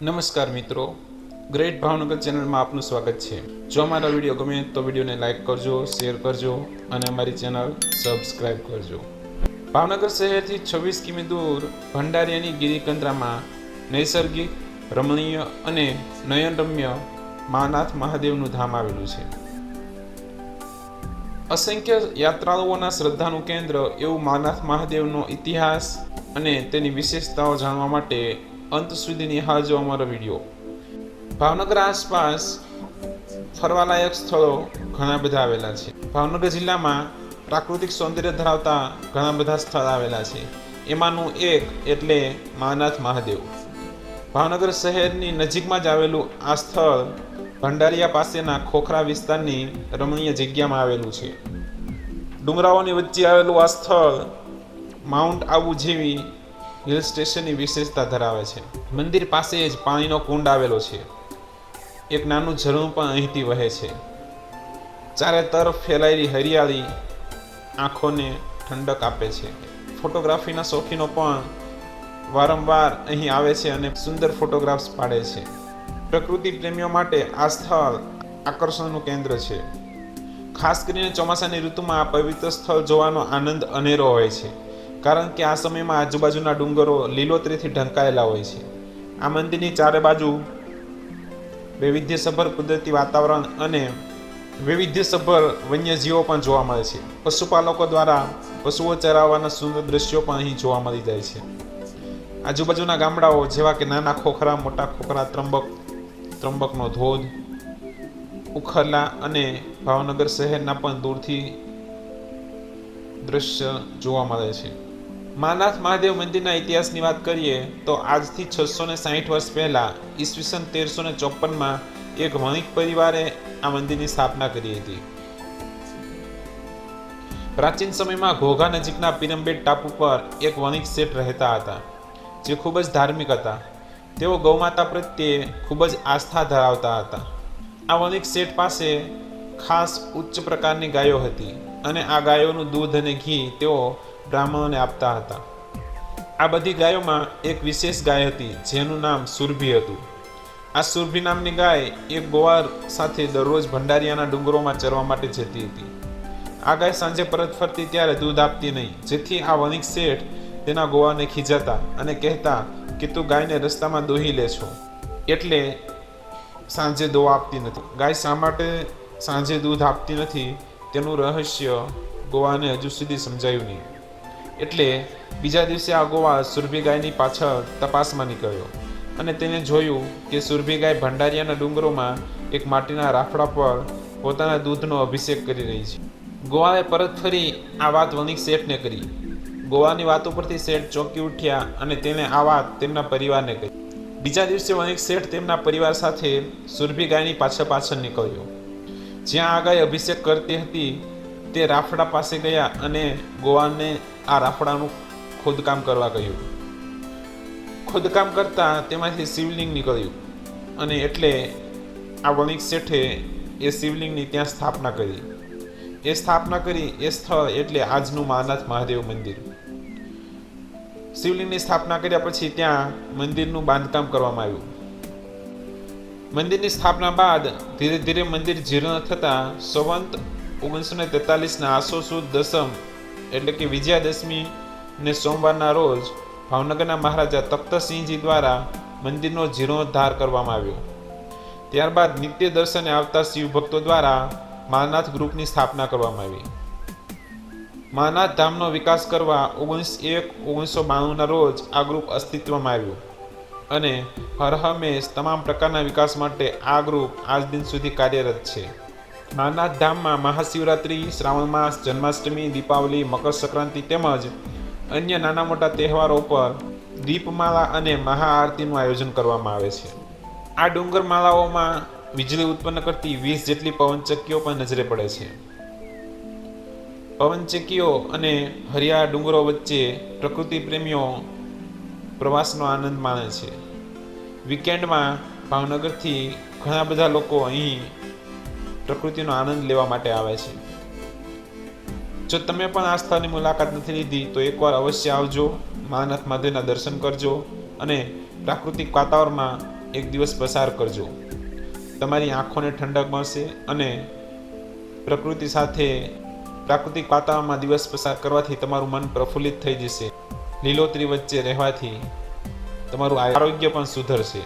નમસ્કાર મિત્રો, ગ્રેટ ભાવનગર ચેનલમાં આપનું સ્વાગત છે। જો અમારા વિડીયો ગમે તો વિડીયોને લાઇક કરજો, શેર કરજો અને અમારી ચેનલ સબસ્ક્રાઇબ કરજો। ભાવનગર શહેરથી 26 કિમી દૂર ભંડારીયાની ગિરિકંદરામાં નૈસર્ગિક, રમણીય અને નયનરમ્ય માનાથ મહાદેવનું ધામ આવેલું છે। અસંખ્ય યાત્રાળુઓના શ્રદ્ધાનું કેન્દ્ર એવું માનાથ મહાદેવનો ઇતિહાસ અને તેની વિશેષતાઓ જાણવા માટે અંત સુધી નિહાળજો અમારો વિડીયો। ભાવનગર આસપાસ ફરવાલાયક સ્થળો ઘણા બધા આવેલા છે। ભાવનગર જિલ્લામાં પ્રાકૃતિક સૌંદર્ય ધરાવતા ઘણા બધા સ્થળ આવેલા છે। એમાંનું એક એટલે માનાથ મહાદેવ। ભાવનગર શહેરની નજીકમાં જ આવેલું આ સ્થળ ભંડારીયા પાસેના ખોખરા વિસ્તારની રમણીય જગ્યામાં આવેલું છે। ડુંગરાઓની વચ્ચે આવેલું આ સ્થળ માઉન્ટ આબુ જેવી હિલ સ્ટેશનની વિશેષતા ધરાવે છે। મંદિર પાસે જ પાણીનો કુંડ આવેલો છે। એક નાનું ઝરણું પણ અહીંથી વહે છે। ચારે તરફ ફેલાયેલી હરિયાળી આંખોને ઠંડક આપે છે। ફોટોગ્રાફીના શોખીનો પણ વારંવાર અહીં આવે છે અને સુંદર ફોટોગ્રાફ્સ પાડે છે। પ્રકૃતિ પ્રેમીઓ માટે આ સ્થળ આકર્ષણનું કેન્દ્ર છે। ખાસ કરીને ચોમાસાની ઋતુમાં આ પવિત્ર સ્થળ જોવાનો આનંદ અનેરો હોય છે, કારણ કે આ સમયમાં આજુબાજુના ડુંગરો લીલોતરીથી ઢંકાયેલા હોય છે। આ મંદિરની ચારે બાજુ વૈવિધ્યસભર કુદરતી વાતાવરણ અને વૈવિધ્યસભર વન્યજીવો પણ જોવા મળે છે। પશુપાલકો દ્વારા પશુઓ ચરાવવાના સુંદર દ્રશ્યો પણ અહીં જોવા મળી જાય છે। આજુબાજુના ગામડાઓ જેવા કે નાના ખોખરા, મોટા ખોખરા, ત્રંબકનો ધોધ, ઉખરલા અને ભાવનગર શહેરના પણ દૂરથી દ્રશ્ય જોવા મળે છે। માનાથ મહાદેવ મંદિરના ઇતિહાસની વાત કરીએ તો આજથી 660 વર્ષ પહેલા ઈસવીસન 1354માં એક વણિક પરિવારે આ મંદિરની સ્થાપના કરી હતી। પ્રાચીન સમયમાં ઘોઘા નજીકના પિરમબેટ ટાપુ પર એક વણિક શેઠ રહેતા હતા, જે ખૂબ જ ધાર્મિક હતા। તેઓ ગૌમાતા પ્રત્યે ખૂબ જ આસ્થા ધરાવતા હતા। આ વણિક શેઠ પાસે ખાસ ઉચ્ચ પ્રકારની ગાયો હતી અને આ ગાયોનું દૂધ અને ઘી તેઓ બ્રાહ્મણોને આપતા હતા। આ બધી ગાયોમાં એક વિશેષ ગાય હતી જેનું નામ સુરભી હતું। આ સુરભી નામની ગાય એક ગોવાર સાથે દરરોજ ભંડારીયાના ડુંગરોમાં ચરવા માટે જતી હતી। આ ગાય સાંજે પરત ફરતી ત્યારે દૂધ આપતી નહીં, જેથી આ વણિક શેઠ તેના ગોવારને ખીજાતા અને કહેતા કે તું ગાયને રસ્તામાં દોહી લે છો, એટલે સાંજે દોવા આપતી નથી। ગાય શા માટે સાંજે દૂધ આપતી નથી તેનું રહસ્ય ગોવાને હજુ સુધી સમજાયું નહીં, એટલે બીજા દિવસે આ ગોવા સુરભી ગાયની પાછળ તપાસમાં નીકળ્યો અને તેને જોયું કે સુરભી ગાય ભંડારીયાના ડુંગરોમાં એક માટીના રાફડા પર પોતાના દૂધનો અભિષેક કરી રહી છે। ગોવાએ પરત ફરી આ વાત વણિક શેઠને કરી। ગોવાની વાત ઉપરથી શેઠ ચોંકી ઉઠ્યા અને તેને આ વાત તેમના પરિવારને કહી। બીજા દિવસે વણિક શેઠ તેમના પરિવાર સાથે સુરભી ગાયની પાછળ નીકળ્યો। જ્યાં આ ગાય અભિષેક કરતી હતી તે રાફડા પાસે ગયા અને ગોવાને આ રાફડાનું ખોદકામ કરવા કહ્યું। ખોદકામ કરતા તેમાંથી શિવલિંગ નીકળ્યું અને એટલે આ વણિક શેઠે એ શિવલિંગની ત્યાં સ્થાપના કરી। એ સ્થળ એટલે આજનું માનાથ મહાદેવ મંદિર। શિવલિંગની સ્થાપના કર્યા પછી ત્યાં મંદિરનું બાંધકામ કરવામાં આવ્યું। મંદિરની સ્થાપના બાદ ધીરે ધીરે મંદિર જીર્ણ થતાં સંવંત 1943ના આસો સુદ દસમ એટલે કે વિજયાદશમી ને સોમવારના રોજ ભાવનગરના મહારાજા તખ્તસિંહજી દ્વારા મંદિરનો જીર્ણોદ્ધાર કરવામાં આવ્યો। ત્યારબાદ નિત્ય દર્શને આવતા શિવ ભક્તો દ્વારા માનાથ ગ્રુપની સ્થાપના કરવામાં આવી। માનાથ ધામનો વિકાસ કરવા 19/1/1992ના રોજ આ ગ્રુપ અસ્તિત્વમાં આવ્યું અને હર હંમેશ તમામ પ્રકારના વિકાસ માટે આ ગ્રુપ આજ દિન સુધી કાર્યરત છે। માનાથ ધામમાં મહાશિવરાત્રિ, શ્રાવણ માસ, જન્માષ્ટમી, દીપાવલી, મકર સંક્રાંતિ તેમજ અન્ય નાના મોટા તહેવારો પર દીપમાલા અને મહાઆરતીનું આયોજન કરવામાં આવે છે। આ ડુંગર માળાઓમાં વીજળી ઉત્પન્ન કરતી 20 જેટલી પવનચક્કીઓ પણ નજરે પડે છે। પવનચક્કીઓ અને હરિયાળા ડુંગરો વચ્ચે પ્રકૃતિ પ્રેમીઓ પ્રવાસનો આનંદ માણે છે। વીકેન્ડમાં ભાવનગરથી ઘણા બધા લોકો અહીં પ્રકૃતિનો આનંદ લેવા માટે આવે છે। જો તમે પણ આ સ્થળની મુલાકાત નથી લીધી તો એકવાર અવશ્ય આવજો, માનાથ મહાદેવના દર્શન કરજો અને પ્રાકૃતિક વાતાવરણમાં એક દિવસ પસાર કરજો. તમારી આંખોને ઠંડક મળશે અને પ્રકૃતિ સાથે પ્રાકૃતિક વાતાવરણમાં દિવસ પસાર કરવાથી તમારું મન પ્રફુલ્લિત થઈ જશે. લીલોતરી વચ્ચે રહેવાથી તમારું આરોગ્ય પણ સુધરશે.